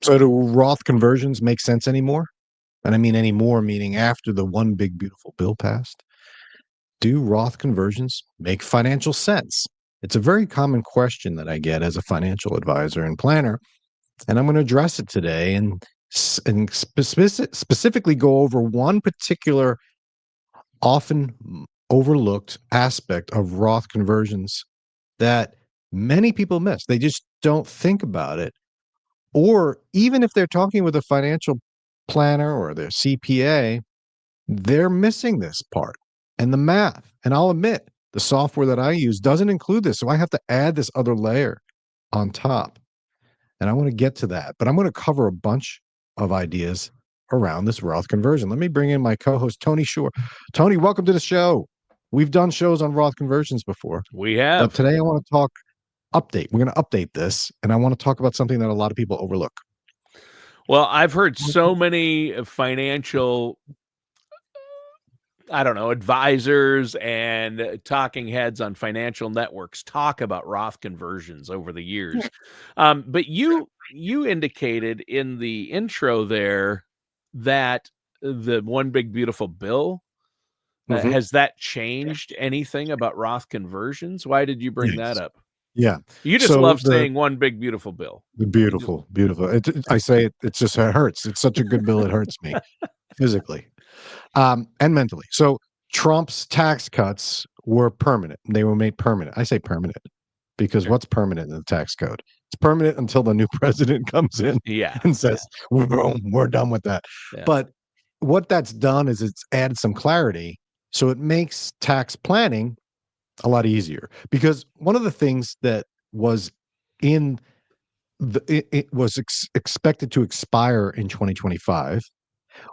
So do Roth conversions make sense anymore? And I mean anymore, meaning after the one big beautiful bill passed. Do Roth conversions make financial sense? It's a very common question that I get as a financial advisor and planner, and I'm going to address it today and specifically go over one particular often overlooked aspect of Roth conversions that many people miss. They just don't think about it. Or even if they're talking with a financial planner or their CPA, they're missing this part and the math. And I'll admit, the software that I use doesn't include this. So I have to add this other layer on top. And I want to get to that, but I'm going to cover a bunch of ideas around this Roth conversion. Let me bring in my co-host, Tony Shore. Tony, welcome to the show. We've done shows on Roth conversions before, We but have. today I want to talk update. We're going to update this, and I want to talk about something that a lot of people overlook. Well, I've heard so many financial, advisors and talking heads on financial networks talk about Roth conversions over the years. But you indicated in the intro there that the one big beautiful bill, Mhm. has that changed anything about Roth conversions? Why did you bring that Yes. up? Yeah. You just So love saying one big beautiful bill. the You just beautiful, beautiful. I say it. It's just it hurts. It's such a good bill. It hurts me physically, and mentally. So Trump's tax cuts were permanent. They were made permanent. I say permanent because Okay. what's permanent in the tax code? It's permanent until the new president comes in Yeah, and yeah, says, we're done with that. yeah. But what that's done is it's added some clarity. So it makes tax planning a lot easier because one of the things that was in it was expected to expire in 2025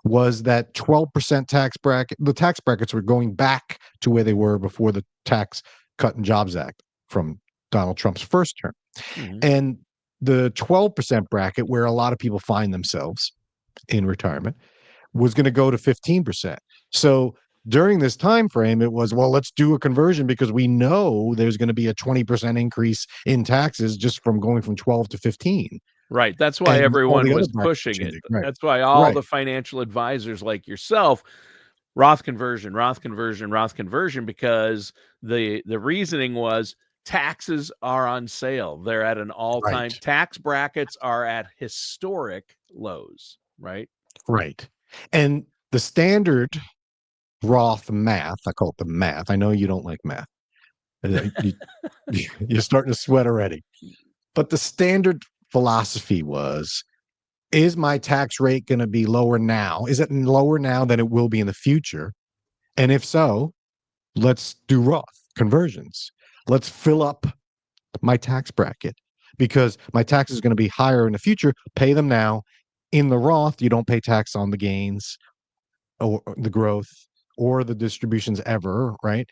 was that 12% tax bracket. The tax brackets were going back to where they were before the Tax Cut and Jobs Act from Donald Trump's first term. Mhm. And the 12% bracket, where a lot of people find themselves in retirement, was going to go to 15%. So during this time frame, it was, well, let's do a conversion because we know there's going to be a 20% increase in taxes just from going from 12 to 15. Right, that's why And all everyone the other was brackets pushing it. changing. Right. That's why all Right. the financial advisors like yourself, Roth conversion, Roth conversion, Roth conversion, because the reasoning was taxes are on sale. They're at an Right. all-time tax brackets are at historic lows, right? Right. And the standard Roth math, I call it the math. I know you don't like math. You, you're starting to sweat already. But the standard philosophy was, is my tax rate going to be lower now? Is it lower now than it will be in the future? And if so, let's do Roth conversions. Let's fill up my tax bracket because my tax is going to be higher in the future. Pay them now. In the Roth, you don't pay tax on the gains or the growth or the distributions ever, right?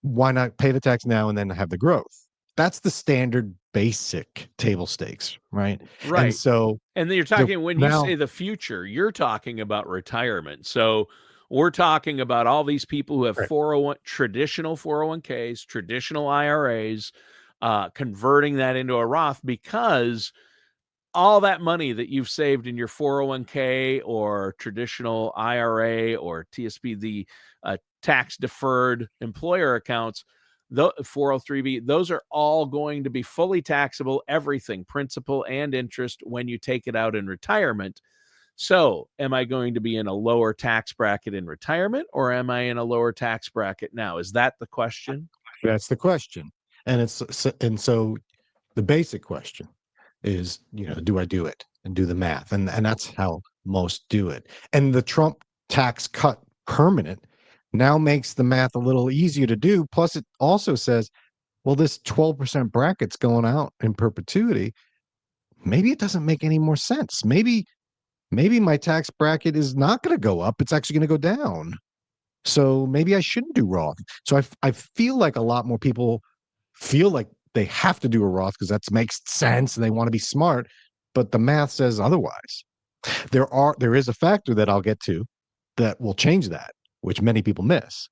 Why not pay the tax now and then have the growth? That's the standard basic table stakes, right? And Right. so And then you're the talking when you now say the future, you're talking about retirement. So we're talking about all these people who have right, 401 traditional 401ks, traditional IRAs, converting that into a Roth because all that money that you've saved in your 401k or traditional IRA or TSP, the tax deferred employer accounts, the 403b, those are all going to be fully taxable, everything, principal and interest, when you take it out in retirement. So, am I going to be in a lower tax bracket in retirement or am I in a lower tax bracket now? Is that the question? that's the question. And so the basic question is, do I do it and do the math? And that's how most do it. And the Trump tax cut permanent now makes the math a little easier to do. Plus, it also says, well, this 12% bracket's going out in perpetuity. Maybe it doesn't make any more sense. Maybe my tax bracket is not going to go up. It's actually going to go down. So maybe I shouldn't do Roth. So I feel like a lot more people feel like they have to do a Roth because that makes sense and they want to be smart, but the math says otherwise. There is a factor that I'll get to that will change that, which many people miss.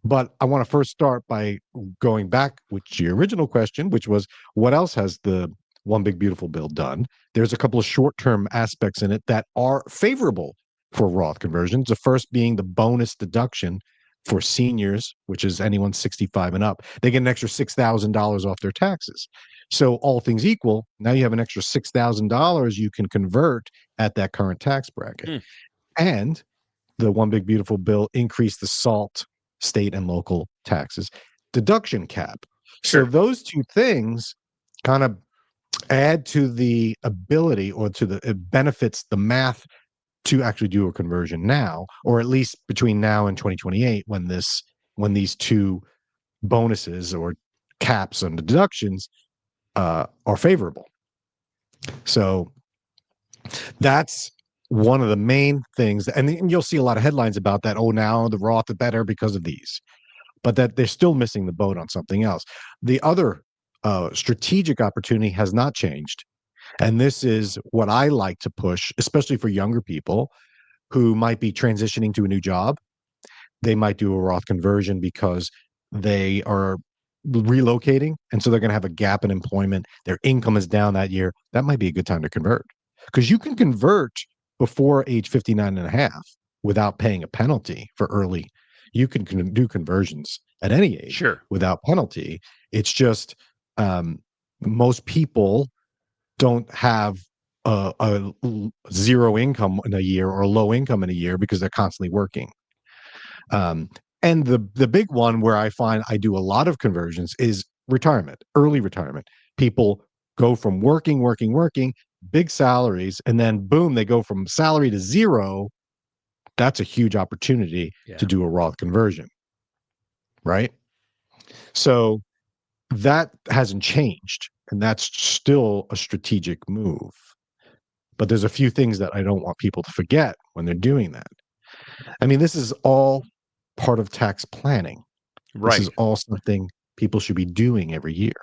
But I want to first start by going back with your original question, which was what else has the One Big Beautiful Bill done, there's a couple of short-term aspects in it that are favorable for Roth conversions. The first being the bonus deduction for seniors, which is anyone 65 and up. They get an extra $6,000 off their taxes. So all things equal, now you have an extra $6,000 you can convert at that current tax bracket. Hmm. And the One Big Beautiful Bill increased the SALT, state and local taxes deduction cap. So Sure. those two things kind of add to the ability, or to the, it benefits the math to actually do a conversion now, or at least between now and 2028, when these two bonuses or caps on the deductions are favorable. So that's one of the main things, and you'll see a lot of headlines about that. Oh, now the Roth are better because of these, but that they're still missing the boat on something else. The other strategic opportunity has not changed, and this is what I like to push, especially for younger people who might be transitioning to a new job. They might do a Roth conversion because they are relocating, and so they're going to have a gap in employment. Their income is down that year. That might be a good time to convert, because you can convert before age 59 and a half without paying a penalty for early. You can do conversions at any age Sure. without penalty. It's just most people don't have zero income in a year or low income in a year because they're constantly working. And the big one where I find I do a lot of conversions is retirement, early retirement. People go from working, big salaries, and then boom, they go from salary to zero. That's a huge opportunity to Yeah. do a Roth conversion, right? So that hasn't changed, and that's still a strategic move. But there's a few things that I don't want people to forget when they're doing that. I mean, this is all part of tax planning. This is Right. all something people should be doing every year.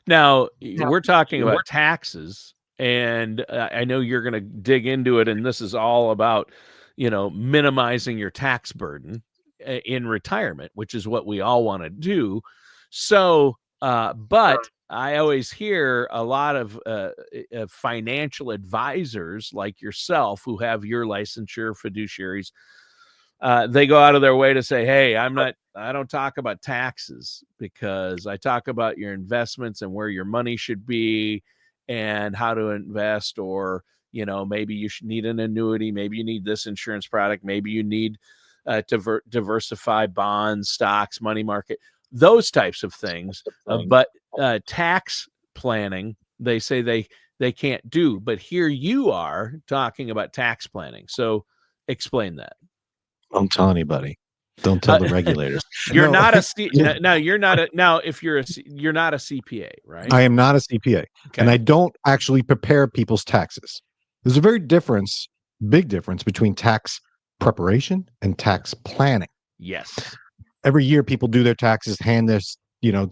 Now, Now, we're talking we're about taxes, and I know you're going to dig into it, and this is all about, minimizing your tax burden in retirement, which is what we all want to do. So, but I always hear a lot of financial advisors like yourself who have your licensure, fiduciaries. They go out of their way to say, hey, I don't talk about taxes, because I talk about your investments and where your money should be and how to invest. Or, maybe you should need an annuity. Maybe you need this insurance product. Maybe you need to diversify bonds, stocks, money market, those types of things. But tax planning, they say they can't do. But here you are talking about tax planning. So explain that. Don't tell anybody. Don't tell Uh, the regulators. you're No, not a C. yeah, Now you're not a. Now if you're you're not a CPA, right? I am not a CPA, and Okay. I don't actually prepare people's taxes. There's a big difference between tax preparation and tax planning. Yes. Every year, people do their taxes, hand this,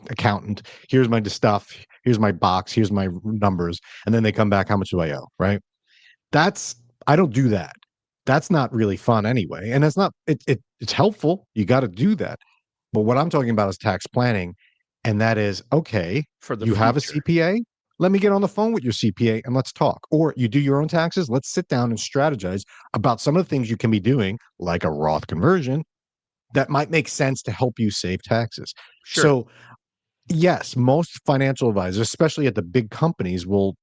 accountant, here's my stuff, here's my box, here's my numbers, and then they come back, how much do I owe, right? That's I don't do that. That's not really fun anyway, and it's not it's helpful. You got to do that. But what I'm talking about is tax planning, and that is, okay, For the you have a future. CPA? Let me get on the phone with your CPA and let's talk. Or you do your own taxes? Let's sit down and strategize about some of the things you can be doing, like a Roth conversion, that might make sense to help you save taxes. Sure. So, yes, most financial advisors, especially at the big companies, will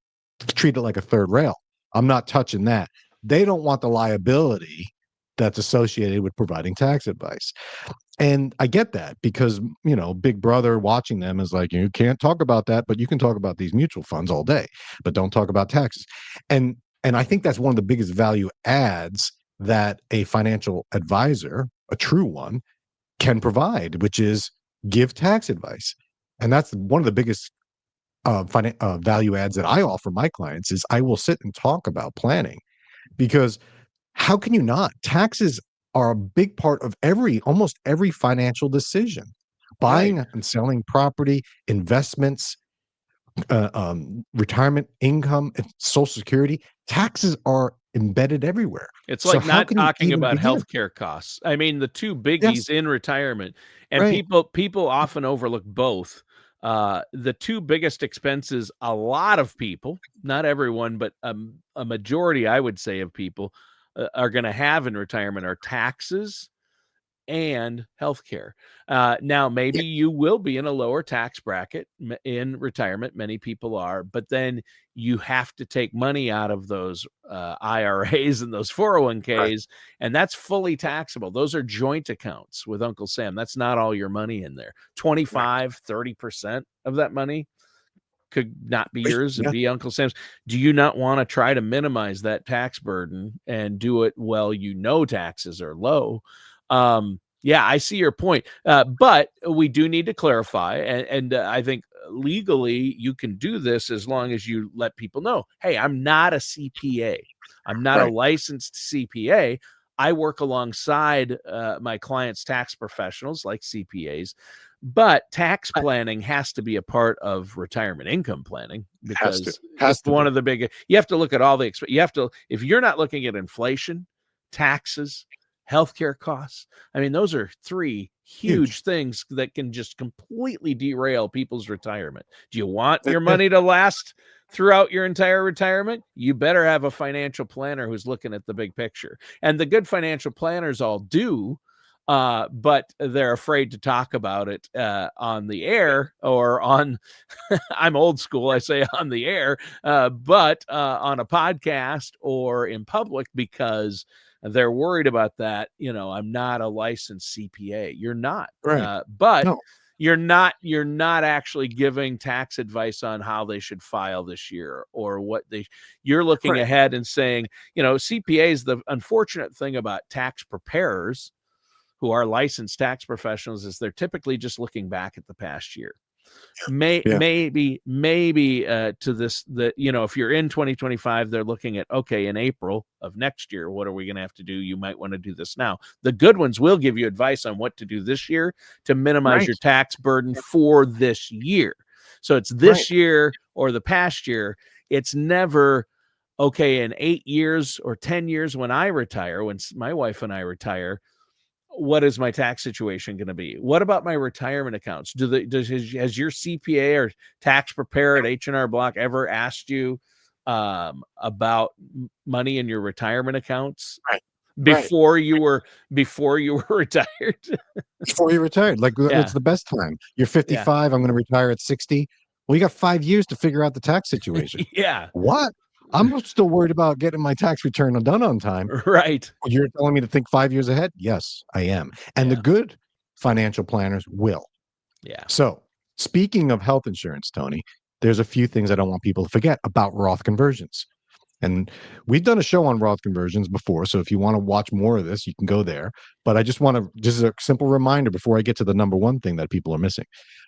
treat it like a third rail. I'm not touching that. They don't want the liability that's associated with providing tax advice. And I get that, because, Big Brother watching them is like, you can't talk about that, but you can talk about these mutual funds all day, but don't talk about taxes. And I think that's one of the biggest value adds that a financial advisor, a true one, can provide, which is give tax advice. And that's one of the biggest value adds that I offer my clients is I will sit and talk about planning, because how can you not? Taxes are a big part of almost every financial decision. Right. Buying and selling property, investments, retirement income, and Social Security, taxes are embedded everywhere. It's So like how not can you talking even about begin? healthcare costs. I mean, the two biggies Yes, in retirement, and right. people often overlook both. The two biggest expenses a lot of people, not everyone, but a majority, I would say, of people are going to have in retirement are taxes and healthcare. Now, maybe you will be in a lower tax bracket in retirement. Many people are, but then you have to take money out of those IRAs and those 401ks, and that's fully taxable. Those are joint accounts with Uncle Sam. That's not all your money in there. 25, 30% of that money could not be yours and be Uncle Sam's. Do you not want to try to minimize that tax burden and do it while you know taxes are low? Yeah, I see your point. But we do need to clarify, and I think legally you can do this as long as you let people know, hey, I'm not a CPA. I'm not a licensed CPA. I work alongside my clients' tax professionals like CPAs. But tax planning has to be a part of retirement income planning because it's one of the big, you have to look at all the, you have to, if you're not looking at inflation, taxes, healthcare costs, I mean, those are three huge things that can just completely derail people's retirement. Do you want your money to last throughout your entire retirement? You better have a financial planner who's looking at the big picture. And the good financial planners all do, but they're afraid to talk about it on the air or on, I'm old school, I say on the air, but on a podcast or in public because they're worried about that. You know, I'm not a licensed CPA. You're not, but you're not actually giving tax advice on how they should file this year or what you're looking ahead and saying, you know, CPAs, the unfortunate thing about tax preparers who are licensed tax professionals is they're typically just looking back at the past year. Maybe to this, you know, if you're in 2025, they're looking at, okay, in April of next year, what are we going to have to do? You might want to do this now. The good ones will give you advice on what to do this year to minimize your tax burden for this year. So it's this year or the past year. It's never, okay, in 8 years or 10 years when I retire, when my wife and I retire, what is my tax situation going to be? What about my retirement accounts? Has your CPA or tax preparer at H&R Block ever asked you about money in your retirement accounts before you were retired? Before you retired, like it's the best time. You're 55. I'm going to retire at 60. Well, you got 5 years to figure out the tax situation. What? I'm still worried about getting my tax return done on time. You're telling me to think 5 years ahead? Yes, I am. And the good financial planners will. So speaking of health insurance, Tony, there's a few things I don't want people to forget about Roth conversions. And we've done a show on Roth conversions before. So if you want to watch more of this, you can go there. But I just want to, just a simple reminder before I get to the number one thing that people are missing.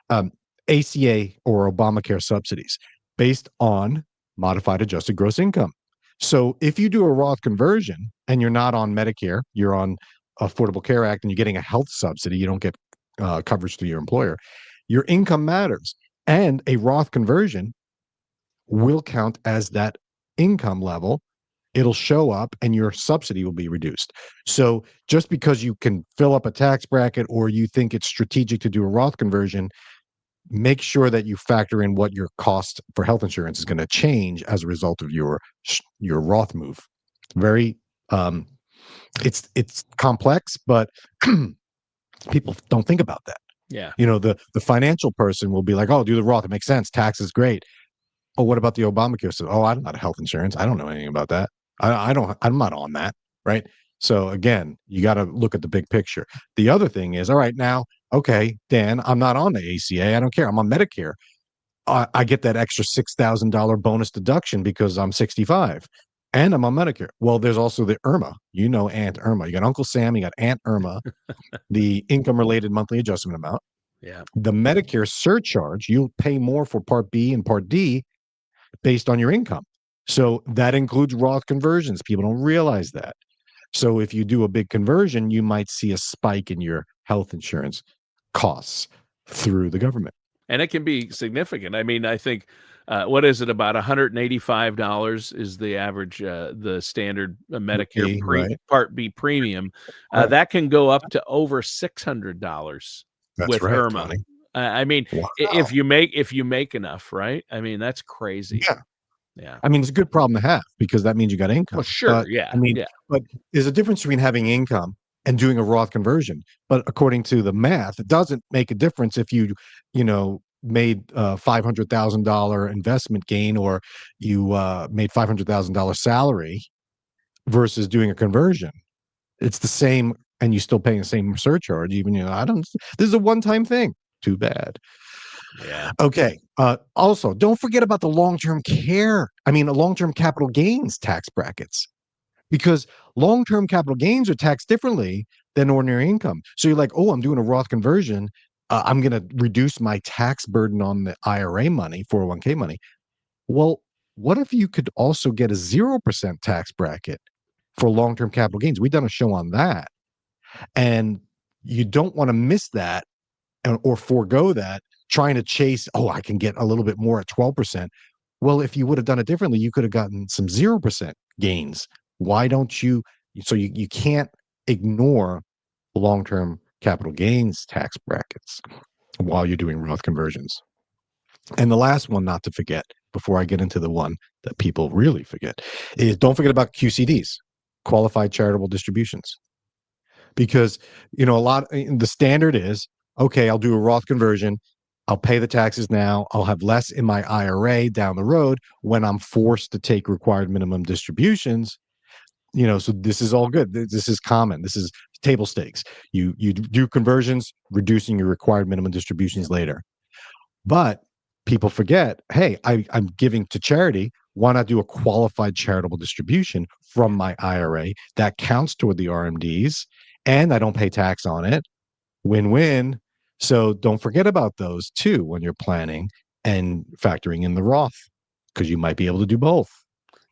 ACA or Obamacare subsidies based on modified adjusted gross income. So if you do a Roth conversion and you're not on Medicare, you're on Affordable Care Act and you're getting a health subsidy, you don't get coverage through your employer, your income matters. And a Roth conversion will count as that income level. It'll show up and your subsidy will be reduced. So just because you can fill up a tax bracket or you think it's strategic to do a Roth conversion, make sure that you factor in what your cost for health insurance is going to change as a result of your Roth move. Very it's complex, but people don't think about that. You know, the financial person will be like, oh, do the Roth, it makes sense, tax is great. Oh, what about the Obamacare? So, oh, I'm not health insurance. I don't know anything about that. I'm not on that. Right. So again, you got to look at the big picture. The other thing is, all right, now, okay, Dan, I'm not on the ACA. I don't care. I'm on Medicare. I get that extra $6,000 bonus deduction because I'm 65 and I'm on Medicare. Well, there's also the IRMA, you know, Aunt Irma. You got Uncle Sam, you got Aunt Irma, the income related monthly adjustment amount. The Medicare surcharge, you'll pay more for Part B and Part D based on your income. So that includes Roth conversions. People don't realize that. So if you do a big conversion, you might see a spike in your health insurance costs through the government. And it can be significant. I mean, I think, what is it, about $185 is the average, the standard Medicare Part B premium. That can go up to over $600 with IRMA. Tony. I mean, Wow. if you make enough, right? I mean, that's crazy. Yeah. Yeah. I mean, it's a good problem to have because that means you got Well, income. sure. But Yeah. I mean, Yeah. but there's a difference between having income and doing a Roth conversion. But according to the math, it doesn't make a difference if made $500,000 investment gain or you made $500,000 salary versus doing a conversion. It's the same, and you still paying the same surcharge. Even I don't. This is a one-time thing. Too bad. Yeah. Okay. Also, don't forget about the long-term care. I mean, the long-term capital gains tax brackets, because long-term capital gains are taxed differently than ordinary income. So you're like, oh, I'm doing a Roth conversion. I'm going to reduce my tax burden on the IRA money, 401k money. Well, what if you could also get a 0% tax bracket for long-term capital gains? We've done a show on that. And you don't want to miss that or forego that trying to chase, oh, I can get a little bit more at 12%. Well, if you would have done it differently, you could have gotten some 0% gains. Why don't you? So you can't ignore long-term capital gains tax brackets while you're doing Roth conversions. And the last one, not to forget, before I get into the one that people really forget, is don't forget about QCDs, qualified charitable distributions. Because the standard is, okay, I'll do a Roth conversion, I'll pay the taxes now, I'll have less in my IRA down the road when I'm forced to take required minimum distributions. So this is all good. This is common. This is table stakes. You do conversions, reducing your required minimum distributions later. But people forget, hey, I'm giving to charity. Why not do a qualified charitable distribution from my IRA that counts toward the RMDs, and I don't pay tax on it? Win-win. So don't forget about those too when you're planning and factoring in the Roth, because you might be able to do both.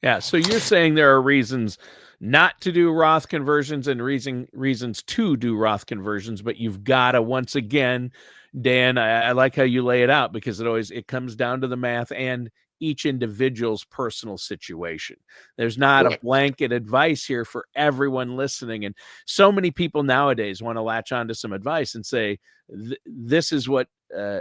Yeah. So you're saying there are reasons not to do Roth conversions and reasons to do Roth conversions, but you've got to, once again, Dan, I like how you lay it out, because it comes down to the math and each individual's personal situation. There's not a Correct. blanket advice here for everyone listening. And so many people nowadays want to latch on to some advice and say, this is what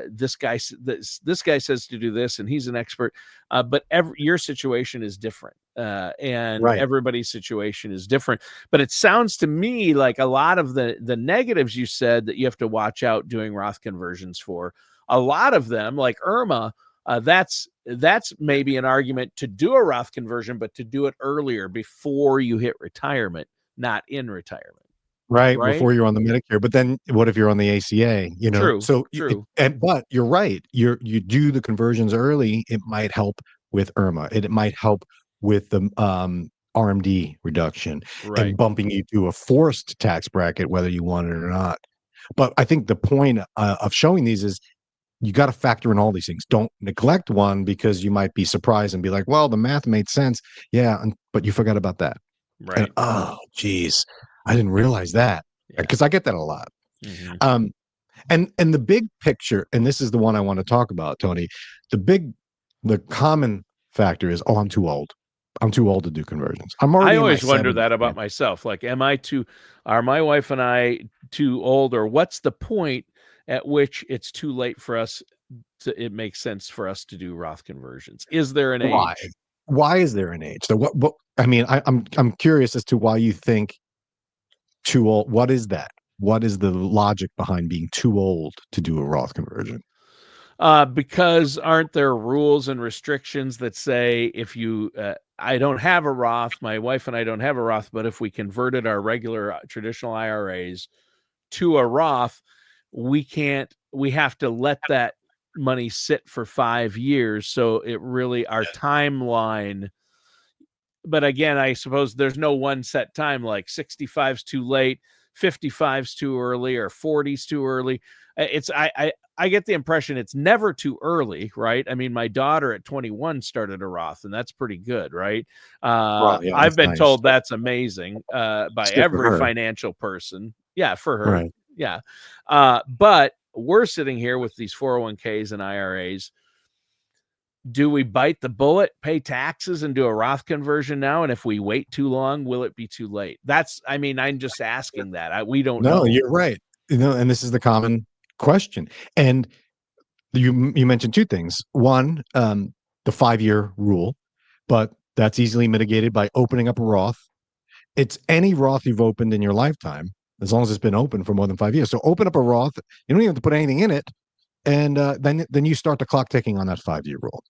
this guy says to do this, and he's an expert. But your situation is different, and Right. everybody's situation is different. But it sounds to me like a lot of the negatives you said that you have to watch out doing Roth conversions for. A lot of them, like Irma, that's maybe an argument to do a Roth conversion, but to do it earlier, before you hit retirement, not in retirement. Right, Right? before you're on the Medicare, but then what if you're on the ACA, True. So True. but you're right. You do the conversions early, it might help with IRMA. It might help with the RMD reduction Right. and bumping you to a forced tax bracket whether you want it or not. But I think the point of showing these is you got to factor in all these things. Don't neglect one because you might be surprised and be like, "Well, the math made sense." Yeah, but you forgot about that. And, Right. oh, geez, I didn't realize that, Yeah. because I get that a lot. Mm-hmm. Um, and the big picture, and this is the one I want to talk about, Tony. The common factor is, oh, I'm too old. I'm too old to do conversions. I'm I already in my always wonder 70s, that about man. myself. Like, are my wife and I too old, or what's the point at which it's too late for us it makes sense for us to do Roth conversions? Is there an Why? age? Why is there an age? So what I mean, I'm curious as to why you think too old. What is that? What is the logic behind being too old to do a Roth conversion? Because aren't there rules and restrictions that say if I don't have a Roth, my wife and I don't have a Roth, but if we converted our regular traditional IRAs to a Roth, we have to let that money sit for 5 years. So it really, our timeline. But again, I suppose there's no one set time, like 65's too late, 55's too early, or 40's too early. It's I get the impression it's never too early, right? I mean, my daughter at 21 started a Roth, and that's pretty good, right? Well, yeah, I've that's been nice. told that's amazing by It's good for every her. financial person. Yeah, for her. Right. Yeah. But we're sitting here with these 401ks and IRAs. Do we bite the bullet, pay taxes, and do a Roth conversion now? And if we wait too long, will it be too late? I'm just asking that. We don't No, know. you're right. And this is the common question. And You mentioned two things. One, the 5-year rule, but that's easily mitigated by opening up a Roth. It's any Roth you've opened in your lifetime, as long as it's been open for more than 5 years. So open up a Roth. You don't even have to put anything in it, and then you start the clock ticking on that 5-year rule.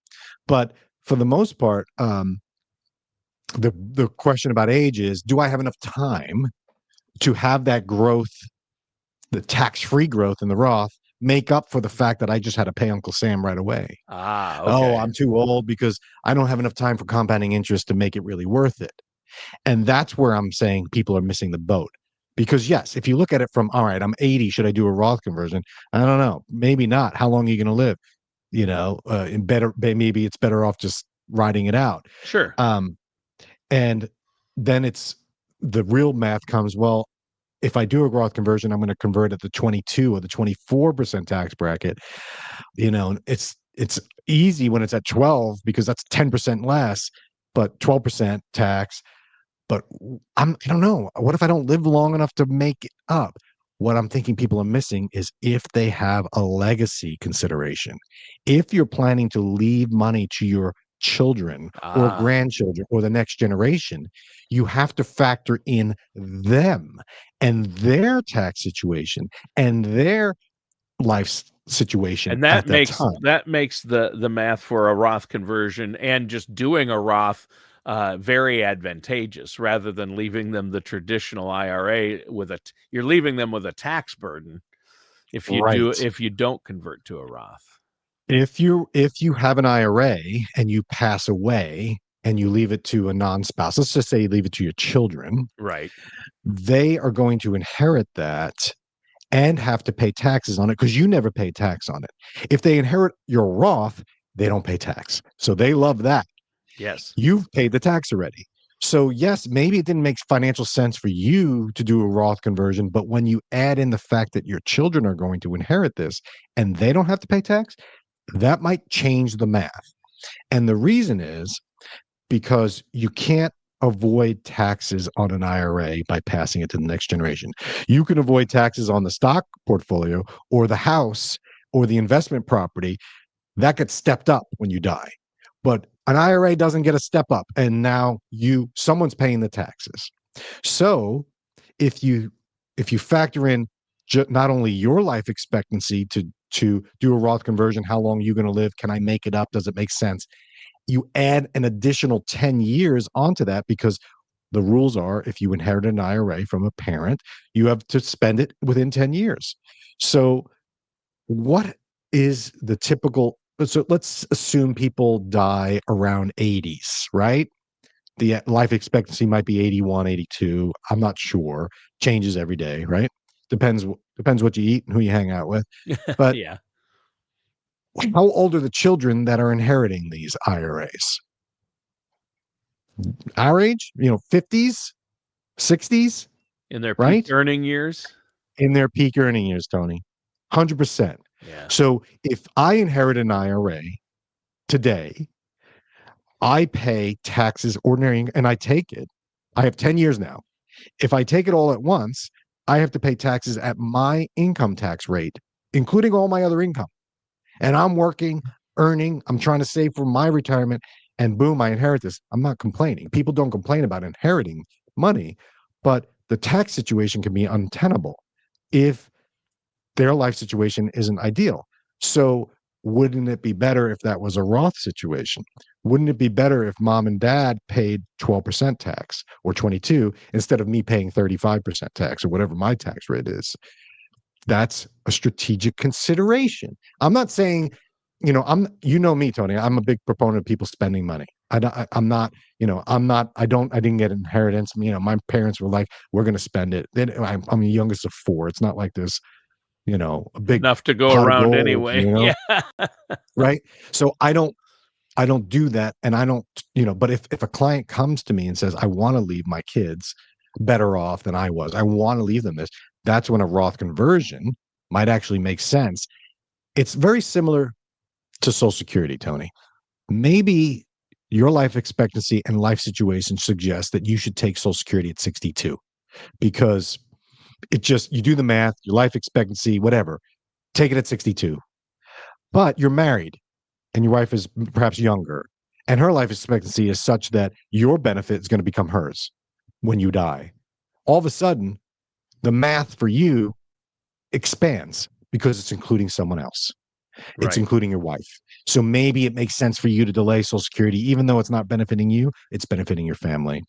But for the most part, the question about age is: do I have enough time to have that growth, the tax-free growth in the Roth, make up for the fact that I just had to pay Uncle Sam right away? Ah, Oh, okay. I'm too old because I don't have enough time for compounding interest to make it really worth it. And that's where I'm saying people are missing the boat. Because yes, if you look at it from, all right, I'm 80, should I do a Roth conversion? I don't know. Maybe not. How long are you going to live? In better, maybe it's better off just riding it out. Sure. Um, and then it's the real math comes, well, if I do a Roth conversion, I'm going to convert at the 22 or the 24% tax bracket. It's easy when it's at 12 because that's 10% less, but 12% tax. But I don't know. What if I don't live long enough to make it up? What I'm thinking people are missing is if they have a legacy consideration. If you're planning to leave money to your children or Ah, grandchildren or the next generation, you have to factor in them and their tax situation and their life situation and at that time. that makes the math for a Roth conversion and just doing a Roth very advantageous rather than leaving them the traditional IRA with you're leaving them with a tax burden Right. if you don't convert to a Roth. If you have an IRA and you pass away and you leave it to a non-spouse, let's just say you leave it to your children, Right. they are going to inherit that and have to pay taxes on it because you never pay tax on it. If they inherit your Roth, they don't pay tax. So they love that. Yes. You've paid the tax already. So yes, maybe it didn't make financial sense for you to do a Roth conversion, but when you add in the fact that your children are going to inherit this and they don't have to pay tax, that might change the math. And the reason is because you can't avoid taxes on an IRA by passing it to the next generation. You can avoid taxes on the stock portfolio or the house or the investment property that gets stepped up when you die. But an IRA doesn't get a step up and now someone's paying the taxes. So, if you factor in not only your life expectancy to do a Roth conversion, how long are you going to live? Can I make it up? Does it make sense? You add an additional 10 years onto that because the rules are if you inherit an IRA from a parent, you have to spend it within 10 years. So, what is the typical? So, let's assume people die around 80s, right? The life expectancy might be 81, 82. I'm not sure. Changes every day, right? Depends what you eat and who you hang out with. But Yeah. how old are the children that are inheriting these IRAs? Our age, 50s, 60s, In their peak right? earning years. In their peak earning years, Tony. 100%. Yeah. So if I inherit an IRA today, I pay taxes ordinary and I take it. I have 10 years now. If I take it all at once, I have to pay taxes at my income tax rate, including all my other income. And I'm working, earning, I'm trying to save for my retirement, and boom, I inherit this. I'm not complaining. People don't complain about inheriting money, but the tax situation can be untenable if their life situation isn't ideal. So, wouldn't it be better if that was a Roth situation? Wouldn't it be better if mom and dad paid 12% tax or 22 instead of me paying 35% tax or whatever my tax rate is? That's a strategic consideration. I'm not saying, me, Tony. I'm a big proponent of people spending money. I'm not, I didn't get inheritance. My parents were like, we're going to spend it. I'm the youngest of four. It's not like this, a big Enough to go pot of around gold, anyway. Yeah. right? So I don't do that. And I don't, but if a client comes to me and says, I want to leave my kids better off than I was, I want to leave them this, that's when a Roth conversion might actually make sense. It's very similar to Social Security, Tony. Maybe your life expectancy and life situation suggests that you should take Social Security at 62 because you do the math, your life expectancy, whatever, take it at 62. but you're married and your wife is perhaps younger, and her life expectancy is such that your benefit is going to become hers when you die. All of a sudden, the math for you expands because it's including someone else. It's Right. including your wife. So maybe it makes sense for you to delay Social Security, even though it's not benefiting you, it's benefiting your family.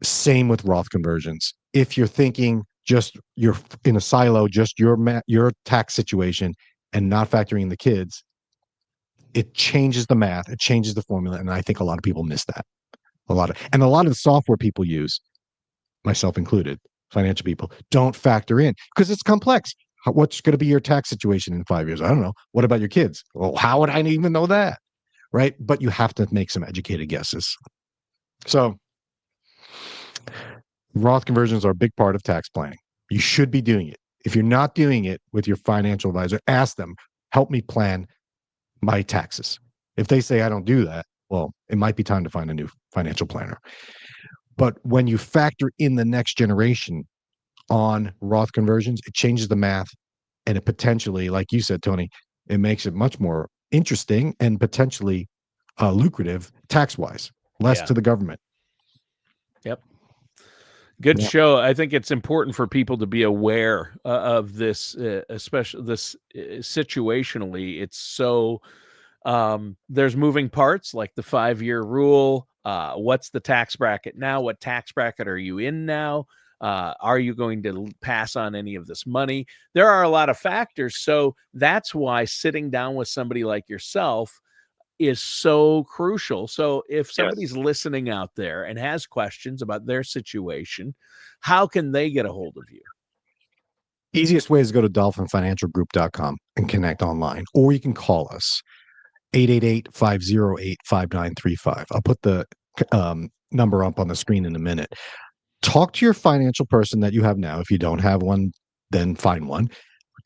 Same with Roth conversions. If you're thinking just you're in a silo, just your tax situation and not factoring the kids, it changes the math, it changes the formula, and I think a lot of people miss that. A lot of the software people use, myself included, financial people, don't factor in because it's complex. What's going to be your tax situation in 5 years? I don't know. What about your kids? Well, how would I even know that? Right? But you have to make some educated guesses. So Roth conversions are a big part of tax planning. You should be doing it. If you're not doing it with your financial advisor, ask them, help me plan my taxes. If they say I don't do that, well, it might be time to find a new financial planner. But when you factor in the next generation on Roth conversions, it changes the math, and it potentially, like you said, Tony, it makes it much more interesting and potentially lucrative tax-wise, less Yeah. to the government. Yep. Good Yeah. show. I think it's important for people to be aware of this, especially this situationally. It's so there's moving parts like the 5-year rule. What's the tax bracket now? What tax bracket are you in now? Are you going to pass on any of this money? There are a lot of factors. So that's why sitting down with somebody like yourself is so crucial. So if somebody's listening out there and has questions about their situation, how can they get a hold of you? Easiest way is to go to dolphinfinancialgroup.com and connect online, or you can call us 888-508-5935. I'll put the number up on the screen in a minute. Talk to your financial person that you have now. If you don't have one, then find one.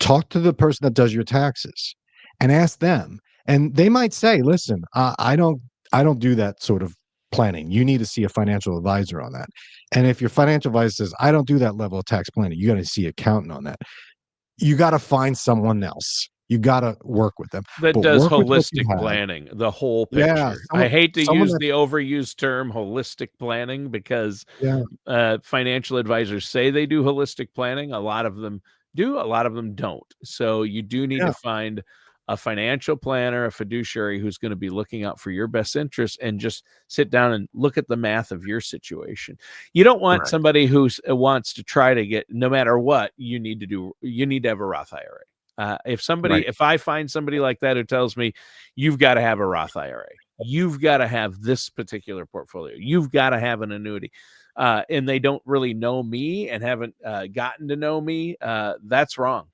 Talk to the person that does your taxes and ask them. And they might say, listen, I don't do that sort of planning. You need to see a financial advisor on that. And if your financial advisor says, I don't do that level of tax planning, you got to see an accountant on that. You got to find someone else. You got to work with them. That But does work with what you holistic have. planning, the whole Yeah, picture. I hate to someone use that the overused term holistic planning because yeah, financial advisors say they do holistic planning. A lot of them do, a lot of them don't. So you do need to find a financial planner, a fiduciary who's going to be looking out for your best interests and just sit down and look at the math of your situation. You don't want somebody who wants to try to get, no matter what you need to have a Roth IRA. If I find somebody like that who tells me you've got to have a Roth IRA, you've got to have this particular portfolio, you've got to have an annuity, and they don't really know me and haven't gotten to know me, that's wrong.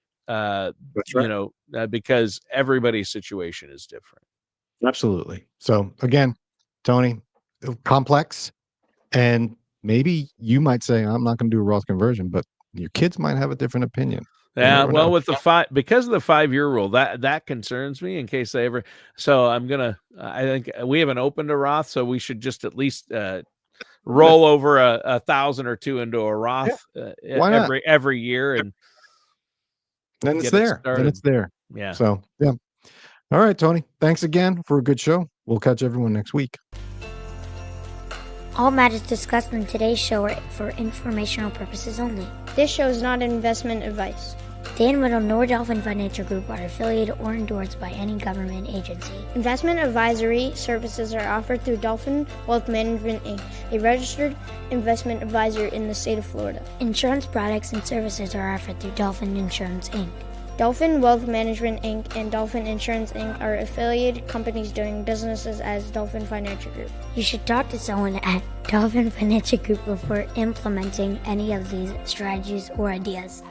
Because everybody's situation is different. Absolutely. So again, Tony, complex, and maybe you might say, I'm not going to do a Roth conversion, but your kids might have a different opinion. Yeah, well, with the because of the 5-year rule, that concerns me in case they ever. So I think we haven't opened a Roth, so we should just at least roll over a 1,000 or 2 into a Roth Why not? every year, and then it's get it there. Then started. it's there. Yeah. So yeah. All right, Tony. Thanks again for a good show. We'll catch everyone next week. All matters discussed in today's show are for informational purposes only. This show is not investment advice. Dan Riddle nor Dolphin Financial Group are affiliated or endorsed by any government agency. Investment advisory services are offered through Dolphin Wealth Management, Inc., a registered investment advisor in the state of Florida. Insurance products and services are offered through Dolphin Insurance, Inc. Dolphin Wealth Management, Inc. and Dolphin Insurance, Inc. are affiliated companies doing businesses as Dolphin Financial Group. You should talk to someone at Dolphin Financial Group before implementing any of these strategies or ideas.